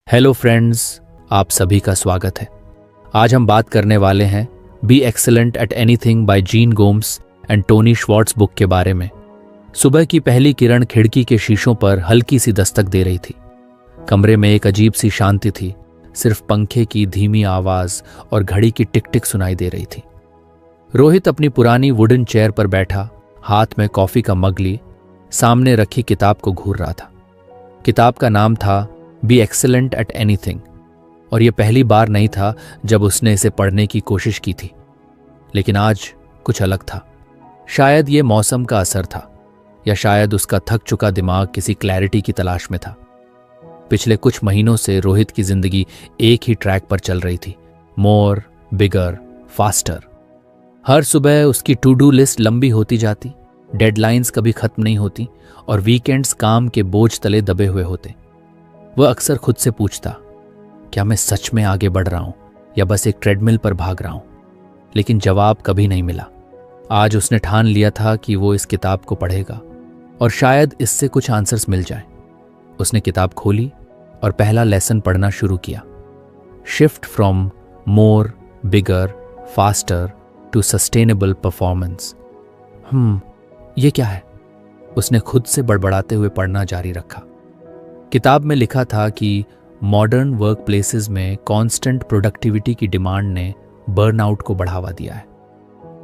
Hello friends, आप सभी का स्वागत है। आज हम बात करने वाले हैं be excellent at anything by Jean Gomes and Tony Schwartz book के बारे में। सुबह की पहली किरण खिड़की के शीशों पर हल्की सी दस्तक दे रही थी। कमरे में एक अजीब सी शांति थी, सिर्फ पंखे की धीमी आवाज और घड़ी की टिक टिक सुनाई दे रही थी। रोहित अपनी पुरानी वुडन चेयर पर बैठा, हाथ में कॉफी का मग लिए सामने रखी किताब को घूर रहा था। किताब का नाम था बी एक्सेलेंट एट एनीथिंग, और यह पहली बार नहीं था जब उसने इसे पढ़ने की कोशिश की थी। लेकिन आज कुछ अलग था। शायद ये मौसम का असर था, या शायद उसका थक चुका दिमाग किसी क्लैरिटी की तलाश में था। पिछले कुछ महीनों से रोहित की जिंदगी एक ही ट्रैक पर चल रही थी, मोर, बिगर, फास्टर। हर सुबह उसकी टू डू लिस्ट लंबी होती जाती, डेडलाइंस कभी खत्म नहीं होती और वीकेंड्स काम के बोझ तले दबे हुए होते। वह अक्सर खुद से पूछता, क्या मैं सच में आगे बढ़ रहा हूं या बस एक ट्रेडमिल पर भाग रहा हूं? लेकिन जवाब कभी नहीं मिला। आज उसने ठान लिया था कि वो इस किताब को पढ़ेगा और शायद इससे कुछ आंसर्स मिल जाए। उसने किताब खोली और पहला लेसन पढ़ना शुरू किया। Shift from more, bigger, faster to sustainable performance. ये क्या है? उसने खुद से बड़बड़ाते हुए पढ़ना जारी रखा। किताब में लिखा था कि मॉडर्न वर्क प्लेसेस में कांस्टेंट प्रोडक्टिविटी की डिमांड ने बर्नआउट को बढ़ावा दिया है।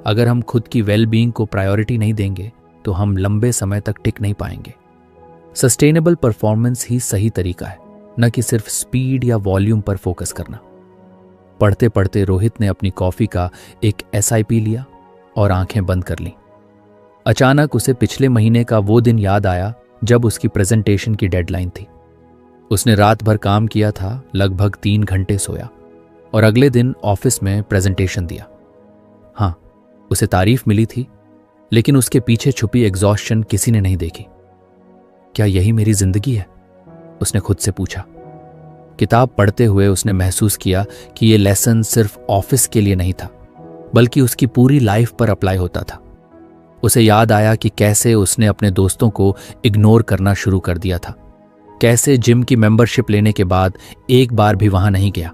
अगर हम खुद की वेलबीइंग को प्रायोरिटी नहीं देंगे तो हम लंबे समय तक टिक नहीं पाएंगे। सस्टेनेबल परफॉर्मेंस ही सही तरीका है, न कि सिर्फ स्पीड या वॉल्यूम पर फोकस करना। पढ़ते पढ़ते रोहित ने अपनी कॉफी का एक SIP लिया और आंखें बंद कर लीं। अचानक उसे पिछले महीने का वो दिन याद आया जब उसकी प्रेजेंटेशन की डेडलाइन थी। उसने रात भर काम किया था, लगभग 3 घंटे सोया और अगले दिन ऑफिस में प्रेजेंटेशन दिया। हाँ, उसे तारीफ मिली थी, लेकिन उसके पीछे छुपी एग्जॉस्शन किसी ने नहीं देखी। क्या यही मेरी जिंदगी है? उसने खुद से पूछा। किताब पढ़ते हुए उसने महसूस किया कि यह लेसन सिर्फ ऑफिस के लिए नहीं था, बल्कि उसकी पूरी लाइफ पर अप्लाई होता था। उसे याद आया कि कैसे उसने अपने दोस्तों को इग्नोर करना शुरू कर दिया था, कैसे जिम की मेंबरशिप लेने के बाद एक बार भी वहां नहीं गया,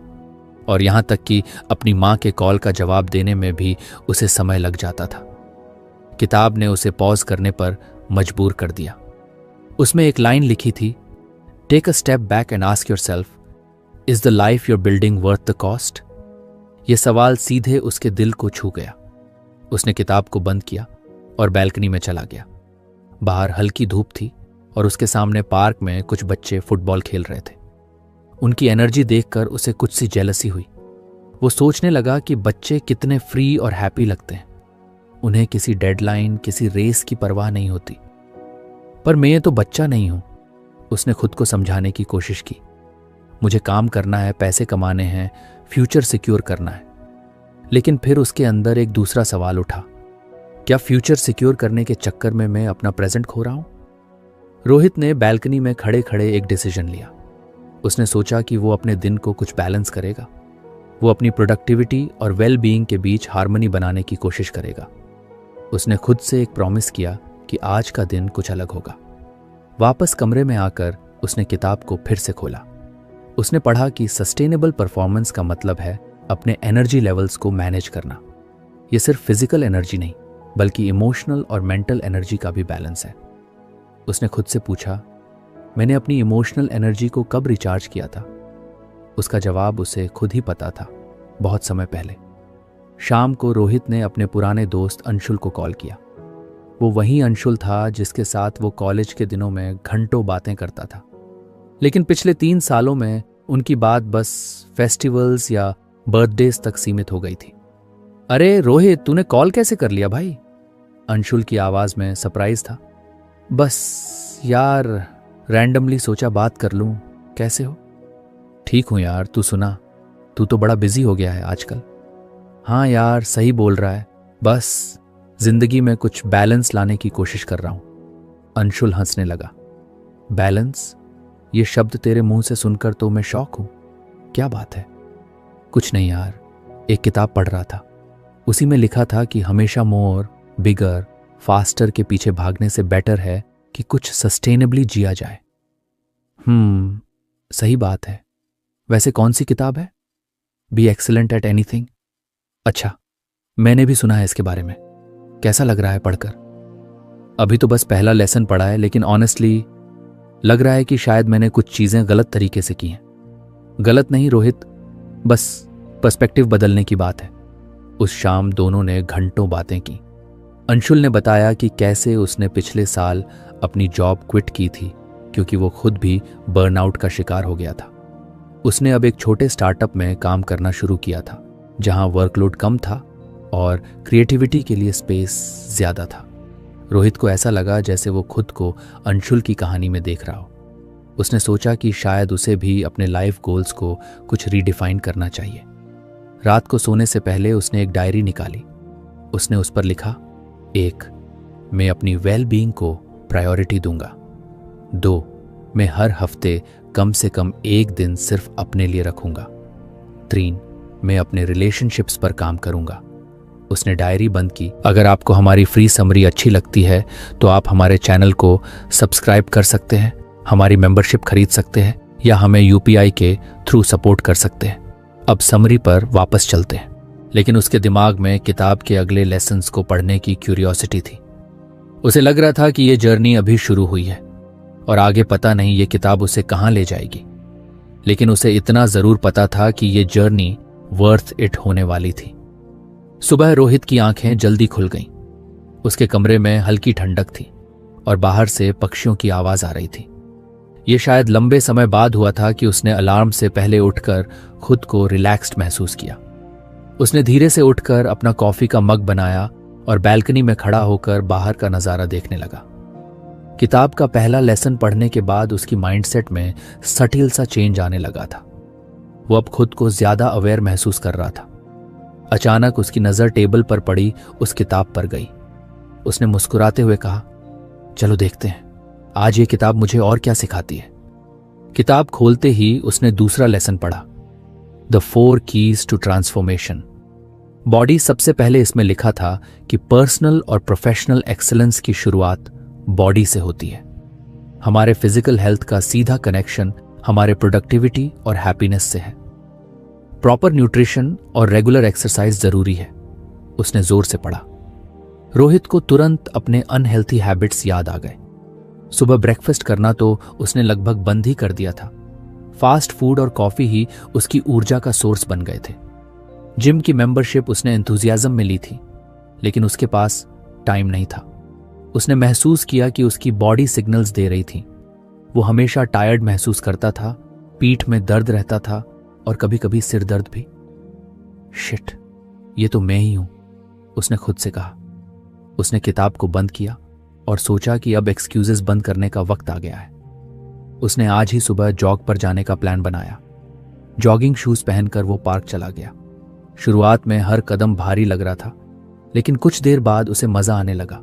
और यहां तक कि अपनी मां के कॉल का जवाब देने में भी उसे समय लग जाता था। किताब ने उसे पॉज करने पर मजबूर कर दिया। उसमें एक लाइन लिखी थी, take a step back and ask yourself, is the life you're building worth the cost? यह सवाल सीधे उसके दिल को छू गया। उसने किताब को बंद किया और बैल्कनी में चला गया। बाहर हल्की धूप थी और उसके सामने पार्क में कुछ बच्चे फुटबॉल खेल रहे थे। उनकी एनर्जी देखकर उसे कुछ सी जेलसी हुई। वो सोचने लगा कि बच्चे कितने फ्री और हैप्पी लगते हैं। उन्हें किसी डेडलाइन, किसी रेस की परवाह नहीं होती। पर मैं ये तो बच्चा नहीं हूं, उसने खुद को समझाने की कोशिश की। मुझे काम करना है, पैसे कमाने हैं, फ्यूचर सिक्योर करना है। लेकिन फिर उसके अंदर एक दूसरा सवाल उठा, क्या फ्यूचर सिक्योर करने के चक्कर में मैं अपना प्रेजेंट खो रहा हूं? रोहित ने बैल्कनी में खड़े खड़े एक डिसीजन लिया। उसने सोचा कि वो अपने दिन को कुछ बैलेंस करेगा। वो अपनी प्रोडक्टिविटी और वेल बीइंग के बीच हार्मनी बनाने की कोशिश करेगा। उसने खुद से एक प्रॉमिस किया कि आज का दिन कुछ अलग होगा। वापस कमरे में आकर उसने किताब को फिर से खोला। उसने पढ़ा कि सस्टेनेबल परफॉर्मेंस का मतलब है अपने एनर्जी लेवल्स को मैनेज करना। ये सिर्फ फिजिकल एनर्जी नहीं, बल्कि इमोशनल और मेंटल एनर्जी का भी बैलेंस है। उसने खुद से पूछा, मैंने अपनी इमोशनल एनर्जी को कब रिचार्ज किया था? उसका जवाब उसे खुद ही पता था, बहुत समय पहले। शाम को रोहित ने अपने पुराने दोस्त अंशुल को कॉल किया। वो वही अंशुल था जिसके साथ वो कॉलेज के दिनों में घंटों बातें करता था। लेकिन पिछले 3 सालों में उनकी बात बस फेस्टिवल्स या बर्थडेज तक सीमित हो गई थी। अरे रोहित, तूने कॉल कैसे कर लिया भाई? अंशुल की आवाज में सरप्राइज था। बस यार, रैंडमली सोचा बात कर लूं। कैसे हो? ठीक हूं यार, तू सुना? तू तो बड़ा बिजी हो गया है आजकल। हाँ यार, सही बोल रहा है। बस जिंदगी में कुछ बैलेंस लाने की कोशिश कर रहा हूं। अंशुल हंसने लगा। बैलेंस? ये शब्द तेरे मुंह से सुनकर तो मैं शॉक हूं। क्या बात है? कुछ नहीं यार, एक किताब पढ़ रहा था। उसी में लिखा था कि हमेशा मोर, बिगर, फास्टर के पीछे भागने से बेटर है कि कुछ सस्टेनेबली जिया जाए। सही बात है। वैसे कौन सी किताब है? Be excellent at anything. अच्छा, मैंने भी सुना है इसके बारे में। कैसा लग रहा है पढ़कर? अभी तो बस पहला लेसन पढ़ा है, लेकिन ऑनेस्टली लग रहा है कि शायद मैंने कुछ चीजें गलत तरीके से की हैं। गलत नहीं रोहित, बस पर्सपेक्टिव बदलने की बात है। उस शाम दोनों ने घंटों बातें की। अंशुल ने बताया कि कैसे उसने पिछले साल अपनी जॉब क्विट की थी क्योंकि वो खुद भी बर्नआउट का शिकार हो गया था। उसने अब एक छोटे स्टार्टअप में काम करना शुरू किया था जहां वर्कलोड कम था और क्रिएटिविटी के लिए स्पेस ज्यादा था। रोहित को ऐसा लगा जैसे वो खुद को अंशुल की कहानी में देख रहा हो। उसने सोचा कि शायद उसे भी अपने लाइफ गोल्स को कुछ रीडिफाइन करना चाहिए। रात को सोने से पहले उसने एक डायरी निकाली। उसने उस पर लिखा, 1, मैं अपनी वेल बीइंग को प्रायोरिटी दूंगा। 2, मैं हर हफ्ते कम से कम एक दिन सिर्फ अपने लिए रखूंगा। 3, मैं अपने रिलेशनशिप्स पर काम करूंगा। उसने डायरी बंद की। अगर आपको हमारी फ्री समरी अच्छी लगती है तो आप हमारे चैनल को सब्सक्राइब कर सकते हैं, हमारी मेंबरशिप खरीद सकते हैं या हमें यूपीआई के थ्रू सपोर्ट कर सकते हैं। अब समरी पर वापस चलते हैं। लेकिन उसके दिमाग में किताब के अगले लेसन्स को पढ़ने की क्यूरियोसिटी थी। उसे लग रहा था कि ये जर्नी अभी शुरू हुई है और आगे पता नहीं ये किताब उसे कहाँ ले जाएगी। लेकिन उसे इतना जरूर पता था कि ये जर्नी वर्थ इट होने वाली थी। सुबह रोहित की आंखें जल्दी खुल गईं। उसके कमरे में हल्की ठंडक थी और बाहर से पक्षियों की आवाज आ रही थी। ये शायद लंबे समय बाद हुआ था कि उसने अलार्म से पहले उठकर खुद को रिलैक्स्ड महसूस किया। उसने धीरे से उठकर अपना कॉफी का मग बनाया और बैल्कनी में खड़ा होकर बाहर का नजारा देखने लगा। किताब का पहला लेसन पढ़ने के बाद उसकी माइंडसेट में सटिल सा चेंज आने लगा था। वो अब खुद को ज्यादा अवेयर महसूस कर रहा था। अचानक उसकी नजर टेबल पर पड़ी उस किताब पर गई। उसने मुस्कुराते हुए कहा, चलो देखते हैं आज ये किताब मुझे और क्या सिखाती है। किताब खोलते ही उसने दूसरा लेसन पढ़ा, the 4 keys to transformation. Body सबसे पहले इसमें लिखा था कि पर्सनल और प्रोफेशनल एक्सीलेंस की शुरुआत बॉडी से होती है। हमारे फिजिकल हेल्थ का सीधा कनेक्शन हमारे प्रोडक्टिविटी और हैप्पीनेस से है। प्रॉपर न्यूट्रिशन और रेगुलर एक्सरसाइज जरूरी है, उसने जोर से पढ़ा। रोहित को तुरंत अपने अनहेल्थी हैबिट्स याद आ गए। सुबह ब्रेकफास्ट करना तो उसने लगभग बंद ही कर दिया था। फास्ट फूड और कॉफी ही उसकी ऊर्जा का सोर्स बन गए थे। जिम की मेंबरशिप उसने एंथुजियाज्म में ली थी, लेकिन उसके पास टाइम नहीं था। उसने महसूस किया कि उसकी बॉडी सिग्नल्स दे रही थी। वो हमेशा टायर्ड महसूस करता था, पीठ में दर्द रहता था और कभी कभी सिर दर्द भी। शिट, ये तो मैं ही हूं, उसने खुद से कहा। उसने किताब को बंद किया और सोचा कि अब एक्सक्यूजेस बंद करने का वक्त आ गया है। उसने आज ही सुबह जॉग पर जाने का प्लान बनाया। जॉगिंग शूज पहनकर वो पार्क चला गया। शुरुआत में हर कदम भारी लग रहा था, लेकिन कुछ देर बाद उसे मजा आने लगा।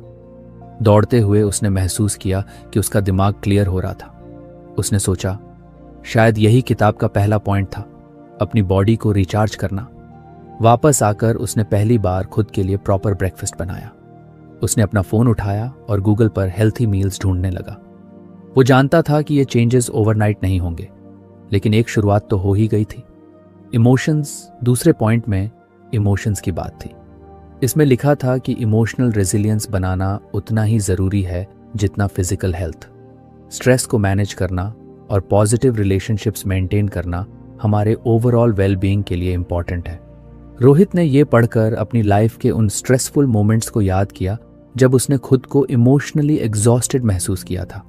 दौड़ते हुए उसने महसूस किया कि उसका दिमाग क्लियर हो रहा था। उसने सोचा, शायद यही किताब का पहला पॉइंट था, अपनी बॉडी को रिचार्ज करना। वापस आकर उसने पहली बार खुद के लिए प्रॉपर ब्रेकफास्ट बनाया। उसने अपना फोन उठाया और गूगल पर हेल्थी मील्स ढूंढने लगा। वो जानता था कि ये चेंजेस ओवरनाइट नहीं होंगे, लेकिन एक शुरुआत तो हो ही गई थी। इमोशंस, दूसरे पॉइंट में इमोशंस की बात थी। इसमें लिखा था कि इमोशनल रेजिलियंस बनाना उतना ही जरूरी है जितना फिजिकल हेल्थ। स्ट्रेस को मैनेज करना और पॉजिटिव रिलेशनशिप्स मेंटेन करना हमारे ओवरऑल वेलबीइंग के लिए इंपॉर्टेंट है। रोहित ने यह पढ़कर अपनी लाइफ के उन स्ट्रेसफुल मोमेंट्स को याद किया जब उसने खुद को इमोशनली एग्जॉस्टेड महसूस किया था।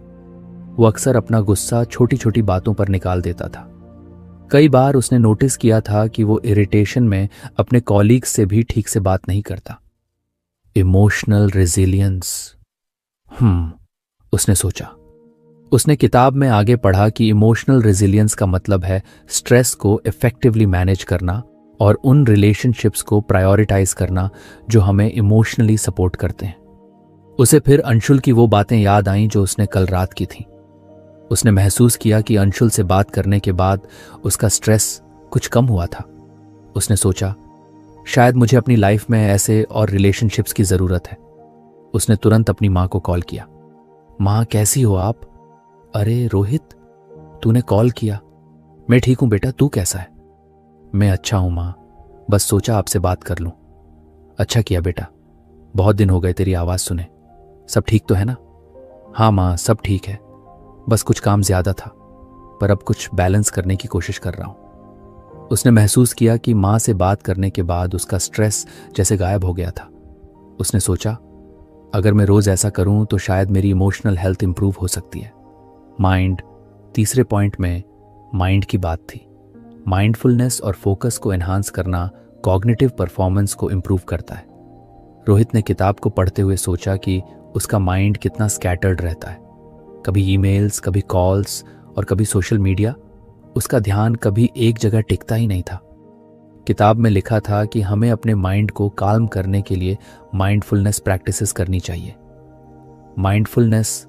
वो अक्सर अपना गुस्सा छोटी छोटी बातों पर निकाल देता था। कई बार उसने नोटिस किया था कि वो इरिटेशन में अपने कॉलीग्स से भी ठीक से बात नहीं करता। इमोशनल रेजिलियंस, उसने सोचा। उसने किताब में आगे पढ़ा कि इमोशनल रेजिलियंस का मतलब है स्ट्रेस को इफेक्टिवली मैनेज करना और उन रिलेशनशिप्स को प्रायोरिटाइज करना जो हमें इमोशनली सपोर्ट करते हैं। उसे फिर अंशुल की वो बातें याद आईं जो उसने कल रात की थी। उसने महसूस किया कि अंशुल से बात करने के बाद उसका स्ट्रेस कुछ कम हुआ था। उसने सोचा, शायद मुझे अपनी लाइफ में ऐसे और रिलेशनशिप्स की जरूरत है। उसने तुरंत अपनी माँ को कॉल किया। माँ, कैसी हो आप? अरे रोहित, तूने कॉल किया, मैं ठीक हूं बेटा, तू कैसा है? मैं अच्छा हूं माँ, बस सोचा आपसे बात कर लूं। अच्छा किया बेटा, बहुत दिन हो गए तेरी आवाज़ सुने। सब ठीक तो है ना? हाँ माँ, सब ठीक है, बस कुछ काम ज़्यादा था, पर अब कुछ बैलेंस करने की कोशिश कर रहा हूँ। उसने महसूस किया कि माँ से बात करने के बाद उसका स्ट्रेस जैसे गायब हो गया था। उसने सोचा, अगर मैं रोज़ ऐसा करूँ तो शायद मेरी इमोशनल हेल्थ इंप्रूव हो सकती है। माइंड, तीसरे पॉइंट में माइंड की बात थी। माइंडफुलनेस और फोकस को एनहांस करना कॉग्निटिव परफॉर्मेंस को इंप्रूव करता है। रोहित ने किताब को पढ़ते हुए सोचा कि उसका माइंड कितना स्कैटर्ड रहता है, कभी ईमेल्स, कभी कॉल्स और कभी सोशल मीडिया। उसका ध्यान कभी एक जगह टिकता ही नहीं था। किताब में लिखा था कि हमें अपने माइंड को काल्म करने के लिए माइंडफुलनेस प्रैक्टिसेस करनी चाहिए। माइंडफुलनेस,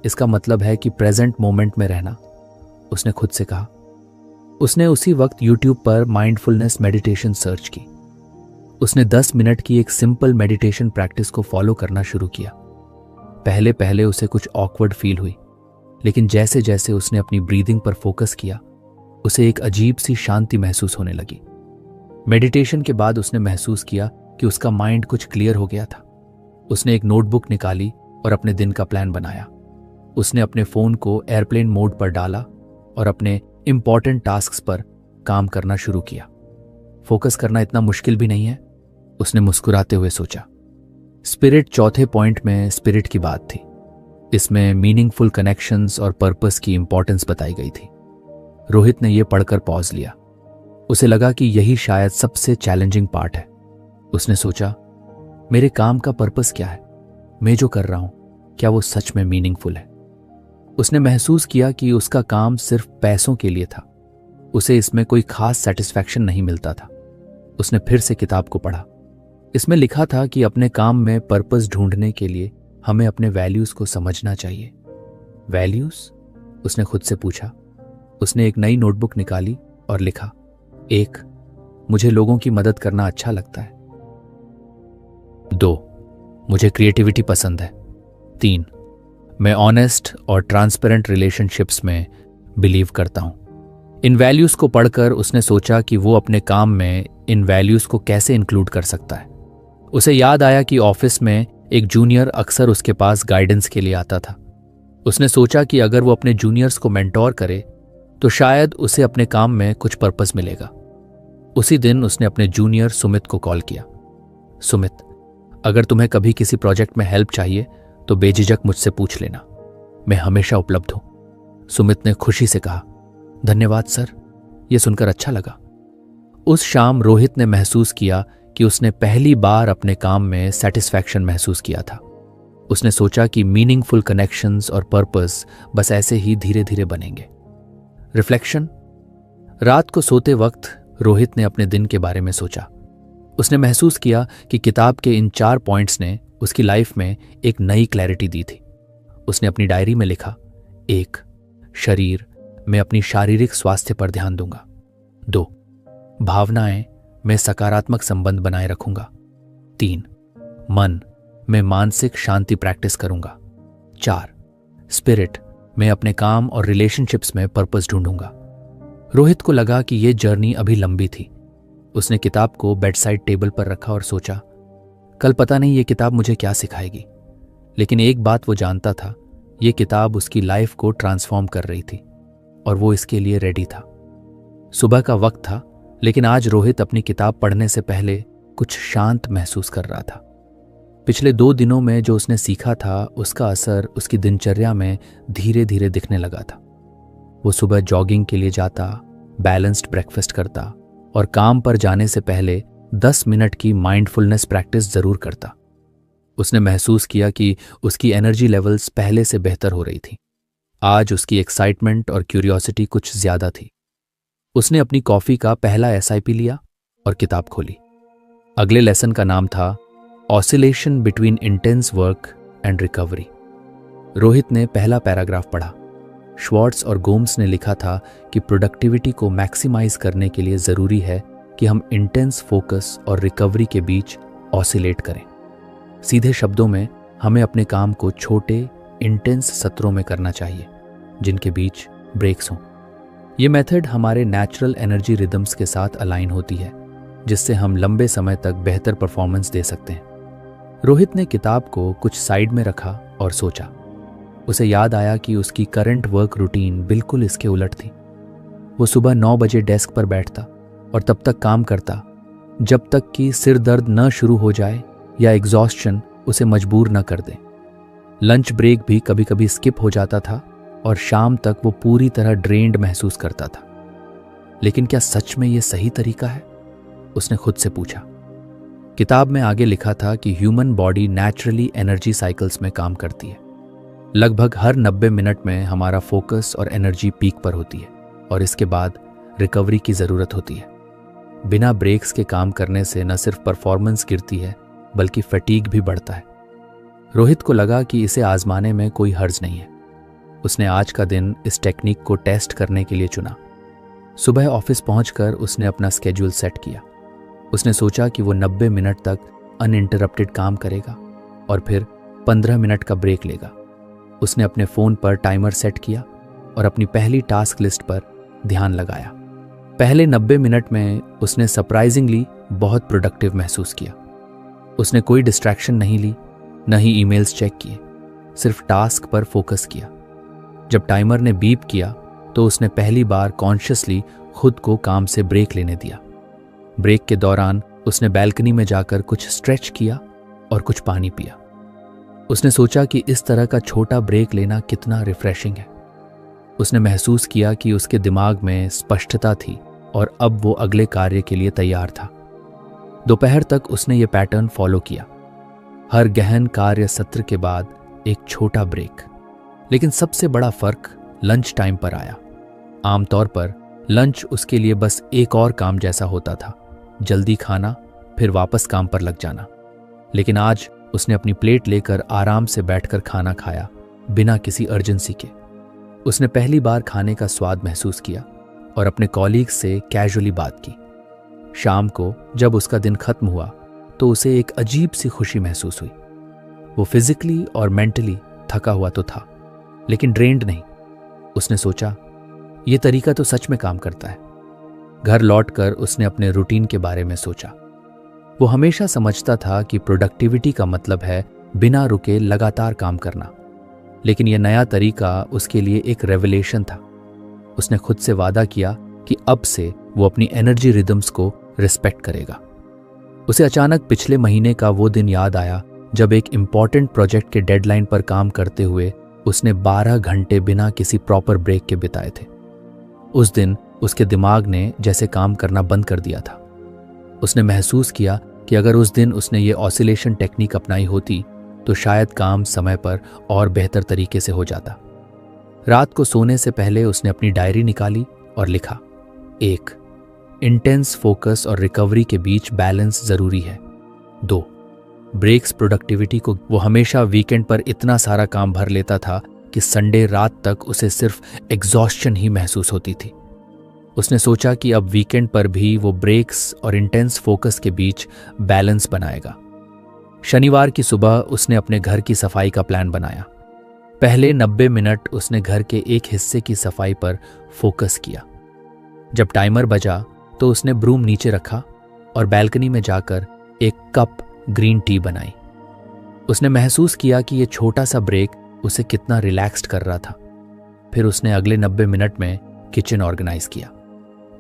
इसका मतलब है कि प्रेजेंट मोमेंट में रहना, उसने खुद से कहा। उसने उसी वक्त यूट्यूब पर माइंडफुलनेस मेडिटेशन सर्च की। उसने 10 मिनट की एक सिंपल मेडिटेशन प्रैक्टिस को फॉलो करना शुरू किया। पहले पहले उसे कुछ ऑकवर्ड फील हुई, लेकिन जैसे जैसे उसने अपनी ब्रीदिंग पर फोकस किया, उसे एक अजीब सी शांति महसूस होने लगी। मेडिटेशन के बाद उसने महसूस किया कि उसका माइंड कुछ क्लियर हो गया था। उसने एक नोटबुक निकाली और अपने दिन का प्लान बनाया। उसने अपने फ़ोन को एयरप्लेन मोड पर डाला और अपने इम्पॉर्टेंट टास्क्स पर काम करना शुरू किया। फोकस करना इतना मुश्किल भी नहीं है, उसने मुस्कुराते हुए सोचा। स्पिरिट, चौथे पॉइंट में स्पिरिट की बात थी। इसमें मीनिंगफुल कनेक्शंस और पर्पस की इंपॉर्टेंस बताई गई थी। रोहित ने यह पढ़कर पॉज लिया। उसे लगा कि यही शायद सबसे चैलेंजिंग पार्ट है। उसने सोचा, मेरे काम का पर्पस क्या है? मैं जो कर रहा हूं, क्या वो सच में मीनिंगफुल है? उसने महसूस किया कि उसका काम सिर्फ पैसों के लिए था। उसे इसमें कोई खास सेटिस्फैक्शन नहीं मिलता था। उसने फिर से किताब को पढ़ा। इसमें लिखा था कि अपने काम में पर्पस ढूंढने के लिए हमें अपने वैल्यूज को समझना चाहिए। वैल्यूज? उसने खुद से पूछा। उसने एक नई नोटबुक निकाली और लिखा, 1, मुझे लोगों की मदद करना अच्छा लगता है। 2, मुझे क्रिएटिविटी पसंद है। 3, मैं ऑनेस्ट और ट्रांसपेरेंट रिलेशनशिप्स में बिलीव करता हूं। इन वैल्यूज को पढ़कर उसने सोचा कि वो अपने काम में इन वैल्यूज को कैसे इंक्लूड कर सकता है। उसे याद आया कि ऑफिस में एक जूनियर अक्सर उसके पास गाइडेंस के लिए आता था। उसने सोचा कि अगर वो अपने जूनियर्स को मेंटोर करे तो शायद उसे अपने काम में कुछ पर्पस मिलेगा। उसी दिन उसने अपने जूनियर सुमित को कॉल किया। सुमित, अगर तुम्हें कभी किसी प्रोजेक्ट में हेल्प चाहिए तो बेझिझक मुझसे पूछ लेना, मैं हमेशा उपलब्ध हूं। सुमित ने खुशी से कहा, धन्यवाद सर, यह सुनकर अच्छा लगा। उस शाम रोहित ने महसूस किया कि उसने पहली बार अपने काम में सेटिस्फैक्शन महसूस किया था। उसने सोचा कि मीनिंगफुल कनेक्शंस और पर्पस बस ऐसे ही धीरे धीरे बनेंगे। रिफ्लेक्शन। रात को सोते वक्त रोहित ने अपने दिन के बारे में सोचा। उसने महसूस किया कि किताब के इन 4 पॉइंट्स ने उसकी लाइफ में एक नई क्लैरिटी दी थी। उसने अपनी डायरी में लिखा, 1, शरीर, मैं अपनी शारीरिक स्वास्थ्य पर ध्यान दूंगा। 2, भावनाएं, मैं सकारात्मक संबंध बनाए रखूंगा। 3, मन, मैं मानसिक शांति प्रैक्टिस करूंगा। 4, स्पिरिट, मैं अपने काम और रिलेशनशिप्स में पर्पस ढूंढूंगा। रोहित को लगा कि यह जर्नी अभी लंबी थी। उसने किताब को बेड साइड टेबल पर रखा और सोचा, कल पता नहीं ये किताब मुझे क्या सिखाएगी, लेकिन एक बात वो जानता था, ये किताब उसकी लाइफ को ट्रांसफॉर्म कर रही थी और वो इसके लिए रेडी था। सुबह का वक्त था, लेकिन आज रोहित अपनी किताब पढ़ने से पहले कुछ शांत महसूस कर रहा था। पिछले 2 दिनों में जो उसने सीखा था, उसका असर उसकी दिनचर्या में धीरे धीरे दिखने लगा था। वो सुबह जॉगिंग के लिए जाता, बैलेंस्ड ब्रेकफास्ट करता और काम पर जाने से पहले 10 मिनट की माइंडफुलनेस प्रैक्टिस जरूर करता। उसने महसूस किया कि उसकी एनर्जी लेवल्स पहले से बेहतर हो रही थी। आज उसकी एक्साइटमेंट और क्यूरियोसिटी कुछ ज्यादा थी। उसने अपनी कॉफी का पहला SIP लिया और किताब खोली। अगले लेसन का नाम था oscillation between intense work and recovery. Rohit ने पहला पैराग्राफ पढ़ा। श्वार्ट्ज और गोम्स ने लिखा था कि प्रोडक्टिविटी को मैक्सिमाइज करने के लिए जरूरी है कि हम इंटेंस फोकस और रिकवरी के बीच ऑसिलेट करें। सीधे शब्दों में, हमें अपने काम को छोटे इंटेंस सत्रों में करना चाहिए जिनके बीच ब्रेक्स हों। ये मेथड हमारे नेचुरल एनर्जी रिदम्स के साथ अलाइन होती है, जिससे हम लंबे समय तक बेहतर परफॉर्मेंस दे सकते हैं। रोहित ने किताब को कुछ साइड में रखा और सोचा। उसे याद आया कि उसकी करंट वर्क रूटीन बिल्कुल इसके उलट थी। वो सुबह 9 बजे डेस्क पर बैठता और तब तक काम करता जब तक कि सिर दर्द न शुरू हो जाए या एग्जॉस्शन उसे मजबूर न कर दे। लंच ब्रेक भी कभी कभी स्किप हो जाता था और शाम तक वो पूरी तरह ड्रेन्ड महसूस करता था। लेकिन क्या सच में ये सही तरीका है? उसने खुद से पूछा। किताब में आगे लिखा था कि human body naturally energy cycles में काम करती है। लगभग हर 90 मिनट में हमारा फोकस और एनर्जी पीक पर होती है और इसके बाद रिकवरी की ज़रूरत होती है। बिना ब्रेक्स के काम करने से न सिर्फ परफॉर्मेंस गिरती है बल्कि फटीग भी बढ़ता है। रोहित को लगा कि इसे आजमाने में कोई हर्ज नहीं है। उसने आज का दिन इस टेक्निक को टेस्ट करने के लिए चुना। सुबह ऑफिस पहुंचकर उसने अपना स्केड्यूल सेट किया। उसने सोचा कि वो 90 मिनट तक अनइंटरप्टेड काम करेगा और फिर 15 मिनट का ब्रेक लेगा। उसने अपने फ़ोन पर टाइमर सेट किया और अपनी पहली टास्क लिस्ट पर ध्यान लगाया। पहले 90 मिनट में उसने सरप्राइजिंगली बहुत प्रोडक्टिव महसूस किया। उसने कोई डिस्ट्रैक्शन नहीं ली, न ही ईमेल्स चेक किए, सिर्फ टास्क पर फोकस किया। जब टाइमर ने बीप किया तो उसने पहली बार कॉन्शियसली खुद को काम से ब्रेक लेने दिया। ब्रेक के दौरान उसने बैल्कनी में जाकर कुछ स्ट्रेच किया और कुछ पानी पिया। उसने सोचा कि इस तरह का छोटा ब्रेक लेना कितना रिफ्रेशिंग है। उसने महसूस किया कि उसके दिमाग में स्पष्टता थी और अब वो अगले कार्य के लिए तैयार था। दोपहर तक उसने ये पैटर्न फॉलो किया। हर गहन कार्य सत्र के बाद एक छोटा ब्रेक। लेकिन सबसे बड़ा फर्क लंच टाइम पर आया। आमतौर पर लंच उसके लिए बस एक और काम जैसा होता था, जल्दी खाना फिर वापस काम पर लग जाना। लेकिन आज उसने अपनी प्लेट लेकर आराम से बैठकर खाना खाया, बिना किसी अर्जेंसी के। उसने पहली बार खाने का स्वाद महसूस किया और अपने कॉलीग्स से कैजुअली बात की। शाम को जब उसका दिन खत्म हुआ तो उसे एक अजीब सी खुशी महसूस हुई। वो फिजिकली और मेंटली थका हुआ तो था, लेकिन ड्रेन्ड नहीं। उसने सोचा, ये तरीका तो सच में काम करता है। घर लौटकर उसने अपने रूटीन के बारे में सोचा। वो हमेशा समझता था कि प्रोडक्टिविटी का मतलब है बिना रुके लगातार काम करना, लेकिन यह नया तरीका उसके लिए एक रेवलेशन था। उसने खुद से वादा किया कि अब से वो अपनी एनर्जी रिदम्स को रिस्पेक्ट करेगा। उसे अचानक पिछले महीने का वो दिन याद आया जब एक इम्पॉर्टेंट प्रोजेक्ट के डेडलाइन पर काम करते हुए उसने 12 घंटे बिना किसी प्रॉपर ब्रेक के बिताए थे। उस दिन उसके दिमाग ने जैसे काम करना बंद कर दिया था। उसने महसूस किया कि अगर उस दिन उसने ये ऑसिलेशन टेक्निक अपनाई होती तो शायद काम समय पर और बेहतर तरीके से हो जाता। रात को सोने से पहले उसने अपनी डायरी निकाली और लिखा, 1. इंटेंस फोकस और रिकवरी के बीच बैलेंस जरूरी है। 2. ब्रेक्स प्रोडक्टिविटी को। वो हमेशा वीकेंड पर इतना सारा काम भर लेता था कि संडे रात तक उसे सिर्फ एग्जॉस्शन ही महसूस होती थी। उसने सोचा कि अब वीकेंड पर भी वो ब्रेक्स और इंटेंस फोकस के बीच बैलेंस बनाएगा। शनिवार की सुबह उसने अपने घर की सफाई का प्लान बनाया। पहले 90 मिनट उसने घर के एक हिस्से की सफाई पर फोकस किया। जब टाइमर बजा तो उसने ब्रूम नीचे रखा और बैल्कनी में जाकर एक कप ग्रीन टी बनाई। उसने महसूस किया कि यह छोटा सा ब्रेक उसे कितना रिलैक्स्ड कर रहा था। फिर उसने अगले 90 मिनट में किचन ऑर्गेनाइज किया।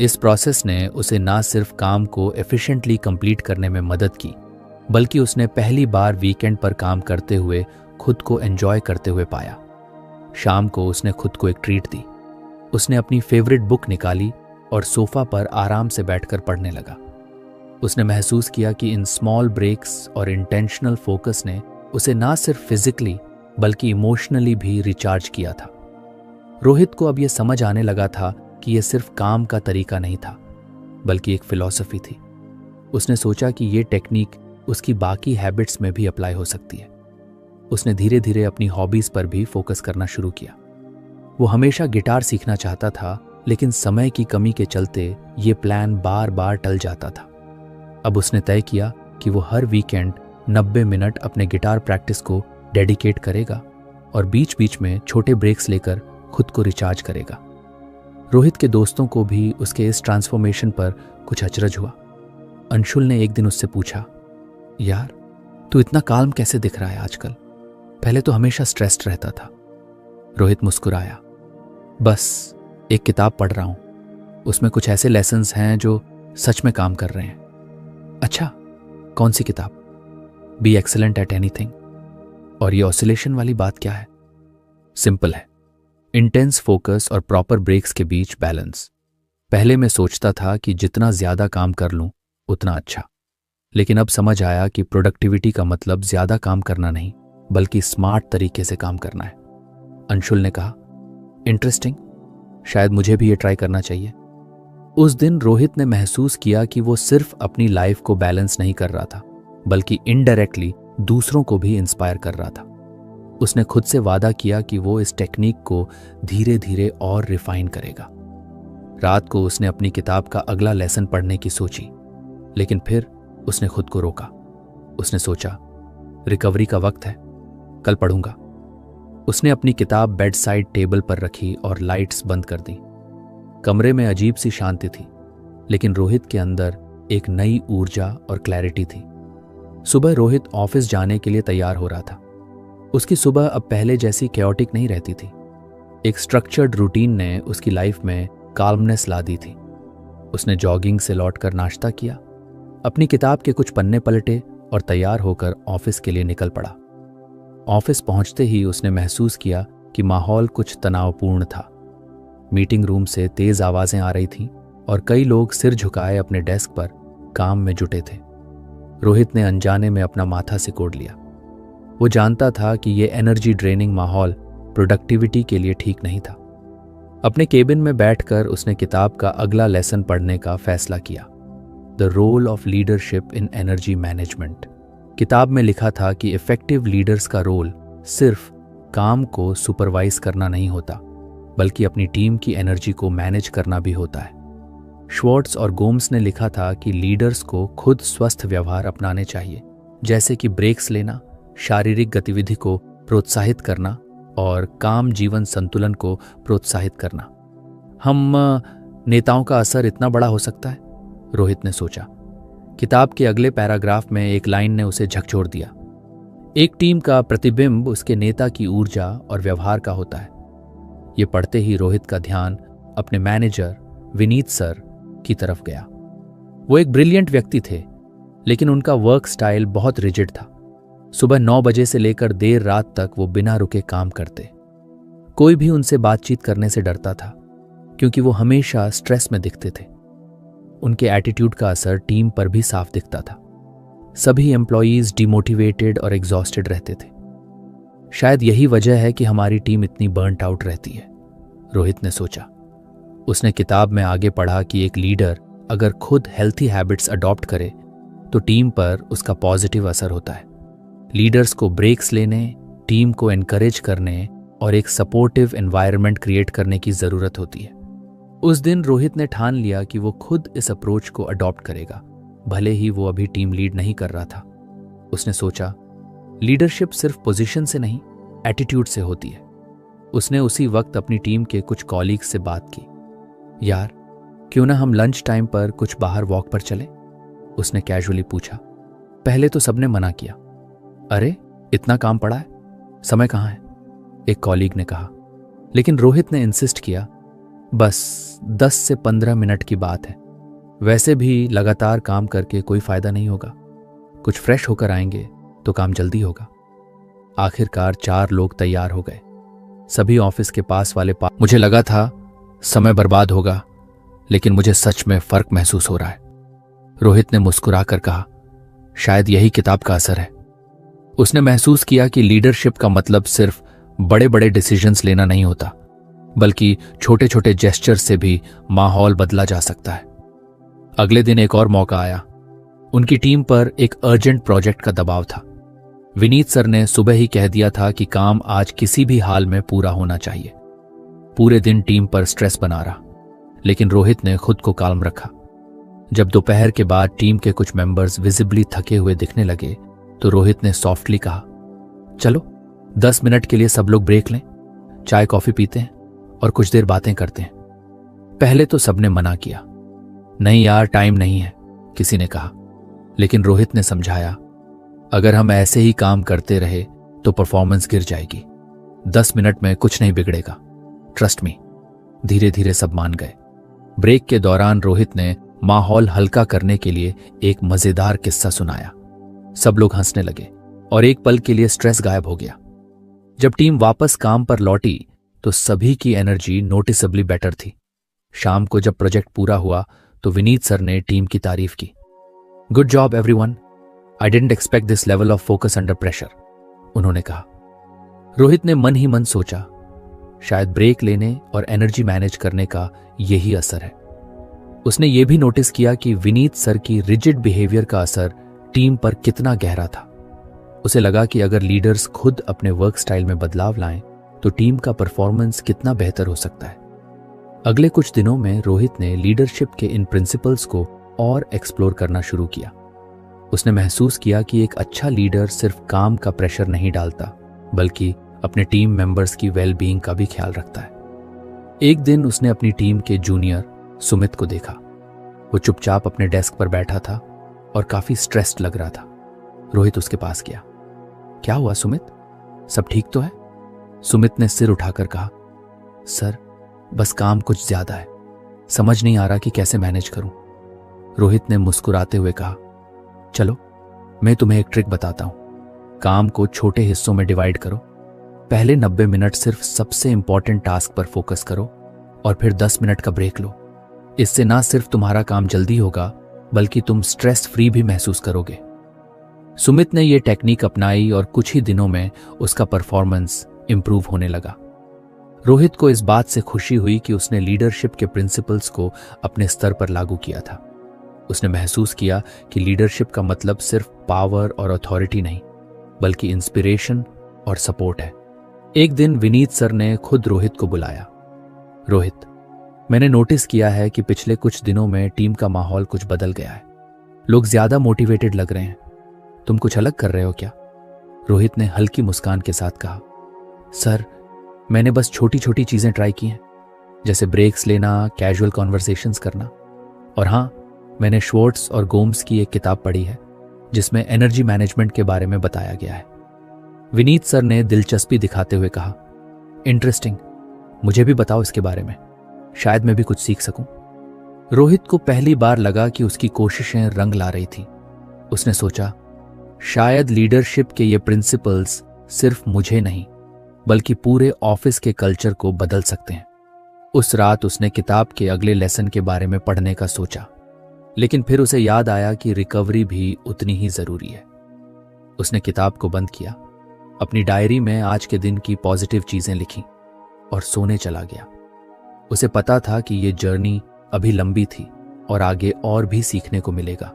इस प्रोसेस ने उसे ना सिर्फ काम को एफिशिएंटली कंप्लीट करने में मदद की, बल्कि उसने पहली बार वीकेंड पर काम करते हुए खुद को एंजॉय करते हुए पाया। शाम को उसने खुद को एक ट्रीट दी। उसने अपनी फेवरेट बुक निकाली और सोफा पर आराम से बैठकर पढ़ने लगा। उसने महसूस किया कि इन स्मॉल ब्रेक्स और इंटेंशनल फोकस ने उसे ना सिर्फ फिजिकली बल्कि इमोशनली भी रिचार्ज किया था। रोहित को अब यह समझ आने लगा था कि यह सिर्फ काम का तरीका नहीं था, बल्कि एक फिलॉसफी थी। उसने सोचा कि यह टेक्निक उसकी बाकी हैबिट्स में भी अप्लाई हो सकती है। उसने धीरे धीरे अपनी हॉबीज पर भी फोकस करना शुरू किया। वो हमेशा गिटार सीखना चाहता था, लेकिन समय की कमी के चलते ये प्लान बार बार टल जाता था। अब उसने तय किया कि वो हर वीकेंड 90 मिनट अपने गिटार प्रैक्टिस को डेडिकेट करेगा और बीच बीच में छोटे ब्रेक्स लेकर खुद को रिचार्ज करेगा। रोहित के दोस्तों को भी उसके इस ट्रांसफॉर्मेशन पर कुछ अचरज हुआ। अंशुल ने एक दिन उससे पूछा, यार तू इतना काल्म कैसे दिख रहा है आजकल? पहले तो हमेशा स्ट्रेस्ड रहता था। रोहित मुस्कुराया, बस एक किताब पढ़ रहा हूं, उसमें कुछ ऐसे लेसन्स हैं जो सच में काम कर रहे हैं। अच्छा, कौन सी किताब? Be excellent at anything. और ये ऑसिलेशन वाली बात क्या है? सिंपल है, इंटेंस फोकस और प्रॉपर ब्रेक्स के बीच बैलेंस। पहले मैं सोचता था कि जितना ज्यादा काम कर लूं उतना अच्छा, लेकिन अब समझ आया कि प्रोडक्टिविटी का मतलब ज्यादा काम करना नहीं, बल्कि स्मार्ट तरीके से काम करना है। अंशुल ने कहा, इंटरेस्टिंग, शायद मुझे भी ये ट्राई करना चाहिए। उस दिन रोहित ने महसूस किया कि वो सिर्फ अपनी लाइफ को बैलेंस नहीं कर रहा था, बल्कि इनडायरेक्टली दूसरों को भी इंस्पायर कर रहा था। उसने खुद से वादा किया कि वो इस टेक्निक को धीरे धीरे और रिफाइन करेगा। रात को उसने अपनी किताब का अगला लेसन पढ़ने की सोची, लेकिन फिर उसने खुद को रोका। उसने सोचा, रिकवरी का वक्त है, कल पढ़ूंगा। उसने अपनी किताब बेड साइड टेबल पर रखी और लाइट्स बंद कर दी। कमरे में अजीब सी शांति थी, लेकिन रोहित के अंदर एक नई ऊर्जा और क्लैरिटी थी। सुबह रोहित ऑफिस जाने के लिए तैयार हो रहा था। उसकी सुबह अब पहले जैसी कैओटिक नहीं रहती थी। एक स्ट्रक्चर्ड रूटीन ने उसकी लाइफ में काल्मनेस ला दी थी। उसने जॉगिंग से लौटकर नाश्ता किया, अपनी किताब के कुछ पन्ने पलटे और तैयार होकर ऑफिस के लिए निकल पड़ा। ऑफिस पहुंचते ही उसने महसूस किया कि माहौल कुछ तनावपूर्ण था। मीटिंग रूम से तेज आवाजें आ रही थीं और कई लोग सिर झुकाए अपने डेस्क पर काम में जुटे थे। रोहित ने अनजाने में अपना माथा सिकोड़ लिया। वो जानता था कि ये एनर्जी ड्रेनिंग माहौल प्रोडक्टिविटी के लिए ठीक नहीं था। अपने केबिन में बैठकर उसने किताब का अगला लेसन पढ़ने का फैसला किया, the role of leadership in energy management. किताब में लिखा था कि इफेक्टिव लीडर्स का रोल सिर्फ काम को सुपरवाइज करना नहीं होता, बल्कि अपनी टीम की एनर्जी को मैनेज करना भी होता है। श्वार्ट्ज और गोम्स ने लिखा था कि लीडर्स को खुद स्वस्थ व्यवहार अपनाने चाहिए, जैसे कि ब्रेक्स लेना, शारीरिक गतिविधि को प्रोत्साहित करना और काम जीवन संतुलन को प्रोत्साहित करना। हम नेताओं का असर इतना बड़ा हो सकता है, रोहित ने सोचा। किताब के अगले पैराग्राफ में एक लाइन ने उसे झकझोर दिया, एक टीम का प्रतिबिंब उसके नेता की ऊर्जा और व्यवहार का होता है। ये पढ़ते ही रोहित का ध्यान अपने मैनेजर विनीत सर की तरफ गया। वो एक ब्रिलियंट व्यक्ति थे, लेकिन उनका वर्क स्टाइल बहुत रिजिड था। सुबह 9 बजे से लेकर देर रात तक वो बिना रुके काम करते। कोई भी उनसे बातचीत करने से डरता था, क्योंकि वो हमेशा स्ट्रेस में दिखते थे। उनके एटीट्यूड का असर टीम पर भी साफ दिखता था। सभी एम्प्लॉयीज डिमोटिवेटेड और एग्जॉस्टेड रहते थे। शायद यही वजह है कि हमारी टीम इतनी बर्नट आउट रहती है, रोहित ने सोचा। उसने किताब में आगे पढ़ा कि एक लीडर अगर खुद हेल्थी हैबिट्स अडॉप्ट करे तो टीम पर उसका पॉजिटिव असर होता है। लीडर्स को ब्रेक्स लेने, टीम को एनकरेज करने और एक सपोर्टिव एनवायरनमेंट क्रिएट करने की जरूरत होती है। उस दिन रोहित ने ठान लिया कि वो खुद इस अप्रोच को अडॉप्ट करेगा, भले ही वो अभी टीम लीड नहीं कर रहा था। उसने सोचा, लीडरशिप सिर्फ पोजीशन से नहीं, एटीट्यूड से होती है। उसने उसी वक्त अपनी टीम के कुछ कॉलीग्स से बात की। यार, क्यों ना हम लंच टाइम पर कुछ बाहर वॉक पर चलें? उसने कैजुअली पूछा। पहले तो सबने मना किया। अरे, इतना काम पड़ा है, समय कहाँ है? एक कॉलीग ने कहा। लेकिन रोहित ने इंसिस्ट किया, बस 10 से 15 मिनट की बात है। वैसे भी लगातार काम करके कोई फायदा नहीं होगा। कुछ फ्रेश होकर आएंगे तो काम जल्दी होगा। आखिरकार 4 लोग तैयार हो गए, सभी ऑफिस के पास वाले मुझे लगा था समय बर्बाद होगा, लेकिन मुझे सच में फर्क महसूस हो रहा है, रोहित ने मुस्कुराकर कहा। शायद यही किताब का असर है। उसने महसूस किया कि लीडरशिप का मतलब सिर्फ बड़े बड़े डिसीजंस लेना नहीं होता, बल्कि छोटे छोटे जेस्चर से भी माहौल बदला जा सकता है। अगले दिन एक और मौका आया। उनकी टीम पर एक अर्जेंट प्रोजेक्ट का दबाव था। विनीत सर ने सुबह ही कह दिया था कि काम आज किसी भी हाल में पूरा होना चाहिए। पूरे दिन टीम पर स्ट्रेस बना रहा, लेकिन रोहित ने खुद को काल्म रखा। जब दोपहर के बाद टीम के कुछ मेंबर्स विजिबली थके हुए दिखने लगे तो रोहित ने सॉफ्टली कहा, चलो 10 मिनट के लिए सब लोग ब्रेक लें, चाय कॉफी पीते हैं और कुछ देर बातें करते हैं। पहले तो सबने मना किया, नहीं यार टाइम नहीं है, किसी ने कहा। लेकिन रोहित ने समझाया, अगर हम ऐसे ही काम करते रहे तो परफॉर्मेंस गिर जाएगी। 10 मिनट में कुछ नहीं बिगड़ेगा, ट्रस्ट मी। धीरे धीरे सब मान गए। ब्रेक के दौरान रोहित ने माहौल हल्का करने के लिए एक मजेदार किस्सा सुनाया। सब लोग हंसने लगे और एक पल के लिए स्ट्रेस गायब हो गया। जब टीम वापस काम पर लौटी तो सभी की एनर्जी नोटिसेबली बेटर थी। शाम को जब प्रोजेक्ट पूरा हुआ तो विनीत सर ने टीम की तारीफ की। Good job everyone, I didn't expect this level of focus under pressure, उन्होंने कहा। रोहित ने मन ही मन सोचा, शायद ब्रेक लेने और एनर्जी मैनेज करने का यही असर है। उसने ये भी नोटिस किया कि विनीत सर की रिजिड बिहेवियर का असर टीम पर कितना गहरा था। उसे लगा कि अगर लीडर्स खुद अपने वर्क स्टाइल में बदलाव लाएं तो टीम का परफॉर्मेंस कितना बेहतर हो सकता है। अगले कुछ दिनों में रोहित ने लीडरशिप के इन प्रिंसिपल्स को और एक्सप्लोर करना शुरू किया। उसने महसूस किया कि एक अच्छा लीडर सिर्फ काम का प्रेशर नहीं डालता, बल्कि अपने टीम मेंबर्स की वेलबीइंग का भी ख्याल रखता है। एक दिन उसने अपनी टीम के जूनियर सुमित को देखा। वो चुपचाप अपने डेस्क पर बैठा था और काफी स्ट्रेस्ड लग रहा था। रोहित उसके पास गया। क्या हुआ सुमित, सब ठीक तो है? सुमित ने सिर उठाकर कहा, सर बस काम कुछ ज्यादा है, समझ नहीं आ रहा कि कैसे मैनेज करूं। रोहित ने मुस्कुराते हुए कहा, चलो मैं तुम्हें एक ट्रिक बताता हूं। काम को छोटे हिस्सों में डिवाइड करो। पहले 90 मिनट सिर्फ सबसे इंपॉर्टेंट टास्क पर फोकस करो और फिर 10 मिनट का ब्रेक लो। इससे ना सिर्फ तुम्हारा काम जल्दी होगा, बल्कि तुम स्ट्रेस फ्री भी महसूस करोगे। सुमित ने यह टेक्निक अपनाई और कुछ ही दिनों में उसका परफॉर्मेंस इंप्रूव होने लगा। रोहित को इस बात से खुशी हुई कि उसने लीडरशिप के प्रिंसिपल्स को अपने स्तर पर लागू किया था। उसने महसूस किया कि लीडरशिप का मतलब सिर्फ पावर और अथॉरिटी नहीं, बल्कि इंस्पिरेशन और सपोर्ट है। एक दिन विनीत सर ने खुद रोहित को बुलाया। रोहित, मैंने नोटिस किया है कि पिछले कुछ दिनों में टीम का माहौल कुछ बदल गया है। लोग ज्यादा मोटिवेटेड लग रहे हैं। तुम कुछ अलग कर रहे हो क्या? रोहित ने हल्की मुस्कान के साथ कहा, सर मैंने बस छोटी छोटी चीजें ट्राई की हैं, जैसे ब्रेक्स लेना, कैजुअल कॉन्वर्सेशंस करना। और हाँ, मैंने श्वार्ट्ज और गोम्स की एक किताब पढ़ी है जिसमें एनर्जी मैनेजमेंट के बारे में बताया गया है। विनीत सर ने दिलचस्पी दिखाते हुए कहा, इंटरेस्टिंग, मुझे भी बताओ इसके बारे में, शायद मैं भी कुछ सीख सकूं। रोहित को पहली बार लगा कि उसकी कोशिशें रंग ला रही थी। उसने सोचा, शायद लीडरशिप के ये प्रिंसिपल्स सिर्फ मुझे नहीं, बल्कि पूरे ऑफिस के कल्चर को बदल सकते हैं। उस रात उसने किताब के अगले लेसन के बारे में पढ़ने का सोचा, लेकिन फिर उसे याद आया कि रिकवरी भी उतनी ही जरूरी है। उसने किताब को बंद किया, अपनी डायरी में आज के दिन की पॉजिटिव चीजें लिखी और सोने चला गया। उसे पता था कि ये जर्नी अभी लंबी थी और आगे और भी सीखने को मिलेगा।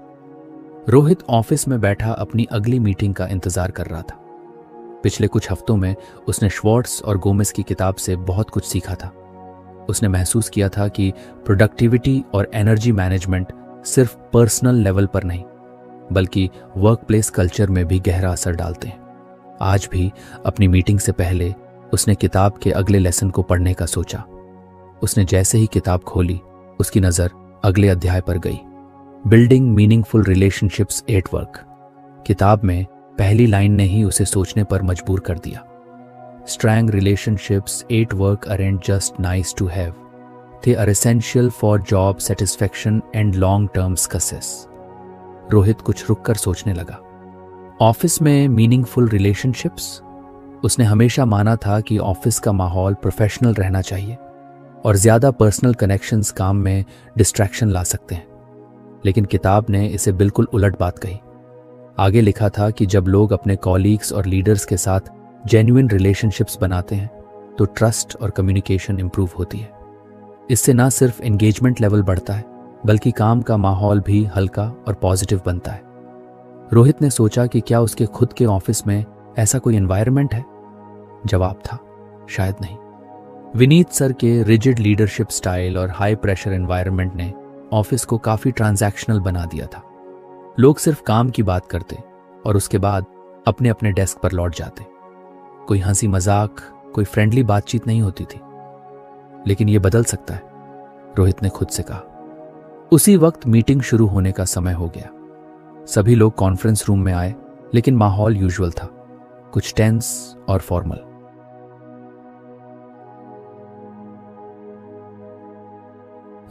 रोहित ऑफिस में बैठा अपनी अगली मीटिंग का इंतजार कर रहा था। पिछले कुछ हफ्तों में उसने श्वार्ट्ज और गोमेस की किताब से बहुत कुछ सीखा था। उसने महसूस किया था कि प्रोडक्टिविटी और एनर्जी मैनेजमेंट सिर्फ पर्सनल लेवल पर नहीं, बल्कि वर्कप्लेस कल्चर में भी गहरा असर डालते हैं। आज भी अपनी मीटिंग से पहले उसने किताब के अगले लेसन को पढ़ने का सोचा। उसने जैसे ही किताब खोली, उसकी नजर अगले अध्याय पर गई, building meaningful relationships at work. किताब में पहली लाइन ने ही उसे सोचने पर मजबूर कर दिया। Strong relationships at work aren't just nice to have, they are essential for job satisfaction and long-term success। Rohit कुछ रुक कर सोचने लगा। ऑफिस में मीनिंगफुल रिलेशनशिप्स? उसने हमेशा माना था कि ऑफिस का माहौल प्रोफेशनल रहना चाहिए और ज्यादा पर्सनल कनेक्शंस काम में डिस्ट्रैक्शन ला सकते हैं। लेकिन किताब ने इसे बिल्कुल उलट बात कही। आगे लिखा था कि जब लोग अपने कॉलीग्स और लीडर्स के साथ जेन्युइन रिलेशनशिप्स बनाते हैं तो ट्रस्ट और कम्युनिकेशन इंप्रूव होती है। इससे ना सिर्फ एंगेजमेंट लेवल बढ़ता है, बल्कि काम का माहौल भी हल्का और पॉजिटिव बनता है। रोहित ने सोचा कि क्या उसके खुद के ऑफिस में ऐसा कोई एनवायरनमेंट है? जवाब था, शायद नहीं। विनीत सर के रिजिड लीडरशिप स्टाइल और हाई प्रेशर एनवायरनमेंट ने ऑफिस को काफी ट्रांजैक्शनल बना दिया था। लोग सिर्फ काम की बात करते और उसके बाद अपने अपने डेस्क पर लौट जाते। कोई हंसी मजाक, कोई फ्रेंडली बातचीत नहीं होती थी। लेकिन यह बदल सकता है। रोहित ने खुद से कहा। उसी वक्त मीटिंग शुरू होने का समय हो गया। सभी लोग कॉन्फ्रेंस रूम में आए, लेकिन माहौल यूजुअल था, कुछ टेंस और फॉर्मल।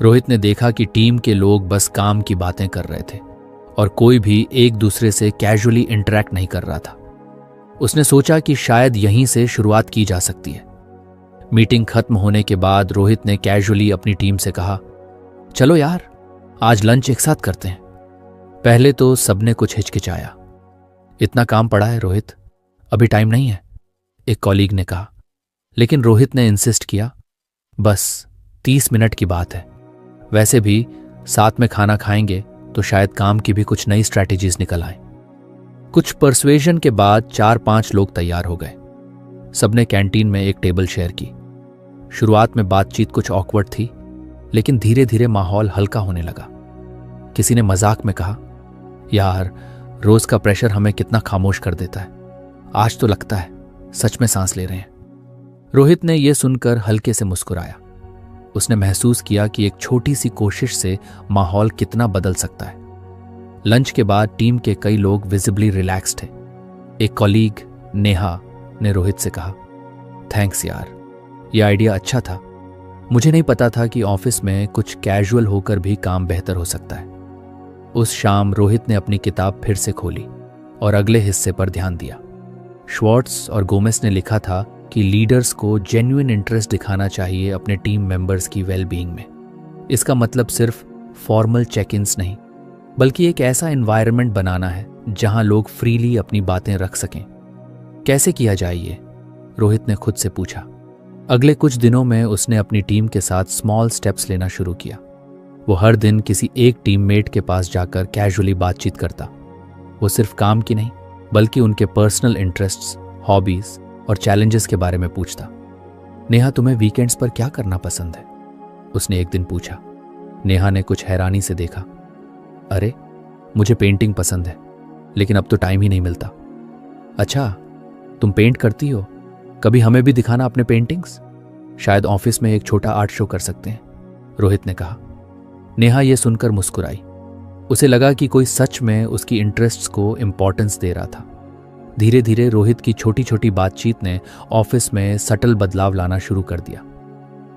रोहित ने देखा कि टीम के लोग बस काम की बातें कर रहे थे और कोई भी एक दूसरे से कैजुअली इंटरैक्ट नहीं कर रहा था। उसने सोचा कि शायद यहीं से शुरुआत की जा सकती है। मीटिंग खत्म होने के बाद रोहित ने कैजुअली अपनी टीम से कहा, चलो यार, आज लंच एक साथ करते हैं। पहले तो सबने कुछ हिचकिचाया। इतना काम पड़ा है रोहित, अभी टाइम नहीं है, एक कॉलीग ने कहा। लेकिन रोहित ने इंसिस्ट किया, बस 30 मिनट की बात है। वैसे भी साथ में खाना खाएंगे तो शायद काम की भी कुछ नई स्ट्रैटेजीज निकल आए। कुछ परसुएशन के बाद 4-5 लोग तैयार हो गए। सबने कैंटीन में एक टेबल शेयर की। शुरुआत में बातचीत कुछ ऑकवर्ड थी, लेकिन धीरे धीरे माहौल हल्का होने लगा। किसी ने मजाक में कहा, यार, रोज का प्रेशर हमें कितना खामोश कर देता है। आज तो लगता है सच में सांस ले रहे हैं। रोहित ने यह सुनकर हल्के से मुस्कुराया। उसने महसूस किया कि एक छोटी सी कोशिश से माहौल कितना बदल सकता है। लंच के बाद टीम के कई लोग विजिबली रिलैक्स थे। एक कॉलीग नेहा ने रोहित से कहा, थैंक्स यार, यह आइडिया अच्छा था। मुझे नहीं पता था कि ऑफिस में कुछ कैजुअल होकर भी काम बेहतर हो सकता है। उस शाम रोहित ने अपनी किताब फिर से खोली और अगले हिस्से पर ध्यान दिया। श्वार्ट्ज और गोमेस ने लिखा था कि लीडर्स को जेन्युइन इंटरेस्ट दिखाना चाहिए अपने टीम मेंबर्स की वेलबीइंग में। इसका मतलब सिर्फ फॉर्मल चेक इन्स नहीं, बल्कि एक ऐसा एनवायरनमेंट बनाना है जहां लोग फ्रीली अपनी बातें रख सकें। कैसे किया जाए ये? रोहित ने खुद से पूछा। अगले कुछ दिनों में उसने अपनी टीम के साथ स्मॉल स्टेप्स लेना शुरू किया। वो हर दिन किसी एक टीममेट के पास जाकर कैजुअली बातचीत करता। वो सिर्फ काम की नहीं, बल्कि उनके पर्सनल इंटरेस्ट्स, हॉबीज और चैलेंजेस के बारे में पूछता। नेहा, तुम्हें वीकेंड्स पर क्या करना पसंद है? उसने एक दिन पूछा। नेहा ने कुछ हैरानी से देखा। अरे, मुझे पेंटिंग पसंद है, लेकिन अब तो टाइम ही नहीं मिलता। अच्छा, तुम पेंट करती हो? कभी हमें भी दिखाना अपने पेंटिंग्स। शायद ऑफिस में एक छोटा आर्ट शो कर सकते हैं, रोहित ने कहा। नेहा यह सुनकर मुस्कुराई। उसे लगा कि कोई सच में उसकी इंटरेस्ट्स को इंपॉर्टेंस दे रहा था। धीरे धीरे रोहित की छोटी छोटी बातचीत ने ऑफिस में सटल बदलाव लाना शुरू कर दिया।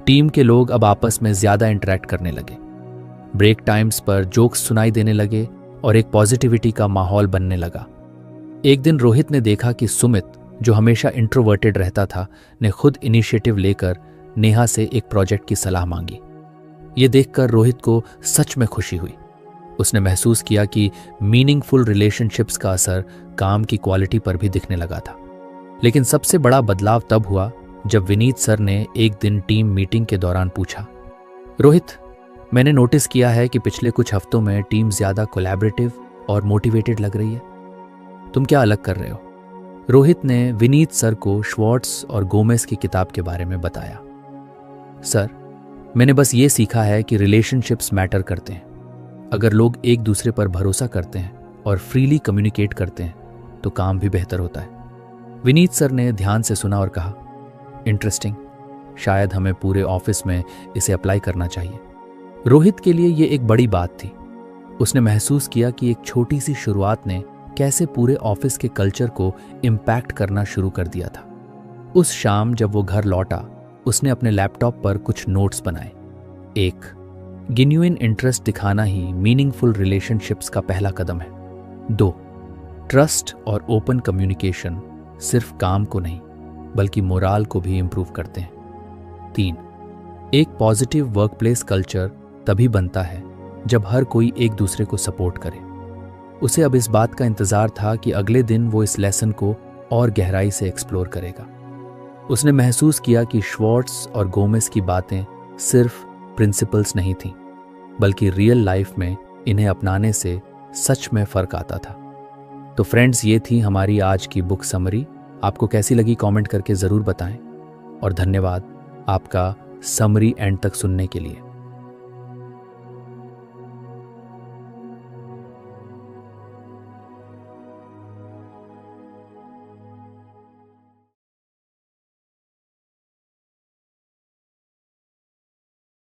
टीम के लोग अब आपस में ज्यादा इंटरैक्ट करने लगे। ब्रेक टाइम्स पर जोक्स सुनाई देने लगे और एक पॉजिटिविटी का माहौल बनने लगा। एक दिन रोहित ने देखा कि सुमित, जो हमेशा इंट्रोवर्टेड रहता था, ने खुद इनिशिएटिव लेकर नेहा से एक प्रोजेक्ट की सलाह मांगी। ये देखकर रोहित को सच में खुशी हुई। उसने महसूस किया कि मीनिंगफुल रिलेशनशिप्स का असर काम की क्वालिटी पर भी दिखने लगा था। लेकिन सबसे बड़ा बदलाव तब हुआ जब विनीत सर ने एक दिन टीम मीटिंग के दौरान पूछा, रोहित, मैंने नोटिस किया है कि पिछले कुछ हफ्तों में टीम ज्यादा कोलैबोरेटिव और मोटिवेटेड लग रही है। तुम क्या अलग कर रहे हो? रोहित ने विनीत सर को श्वार्ट्ज और गोमेस की किताब के बारे में बताया। सर, मैंने बस ये सीखा है कि रिलेशनशिप्स मैटर करते हैं। अगर लोग एक दूसरे पर भरोसा करते हैं और फ्रीली कम्युनिकेट करते हैं तो काम भी बेहतर होता है। विनीत सर ने ध्यान से सुना और कहा, इंटरेस्टिंग, शायद हमें पूरे ऑफिस में इसे अप्लाई करना चाहिए। रोहित के लिए ये एक बड़ी बात थी। उसने महसूस किया कि एक छोटी सी शुरुआत ने कैसे पूरे ऑफिस के कल्चर को इम्पैक्ट करना शुरू कर दिया था। उस शाम जब वो घर लौटा, उसने अपने लैपटॉप पर कुछ नोट्स बनाए। 1, जेन्युइन इंटरेस्ट दिखाना ही मीनिंगफुल रिलेशनशिप्स का पहला कदम है। 2, ट्रस्ट और ओपन कम्युनिकेशन सिर्फ काम को नहीं बल्कि मोराल को भी इंप्रूव करते हैं। 3, एक पॉजिटिव वर्कप्लेस कल्चर तभी बनता है जब हर कोई एक दूसरे को सपोर्ट करे। उसे अब इस बात का इंतजार था कि अगले दिन वो इस लेसन को और गहराई से एक्सप्लोर करेगा। उसने महसूस किया कि श्वार्ट्ज और गोमेस की बातें सिर्फ प्रिंसिपल्स नहीं थीं, बल्कि रियल लाइफ में इन्हें अपनाने से सच में फर्क आता था। तो फ्रेंड्स, ये थी हमारी आज की बुक समरी। आपको कैसी लगी कमेंट करके ज़रूर बताएं और धन्यवाद आपका समरी एंड तक सुनने के लिए।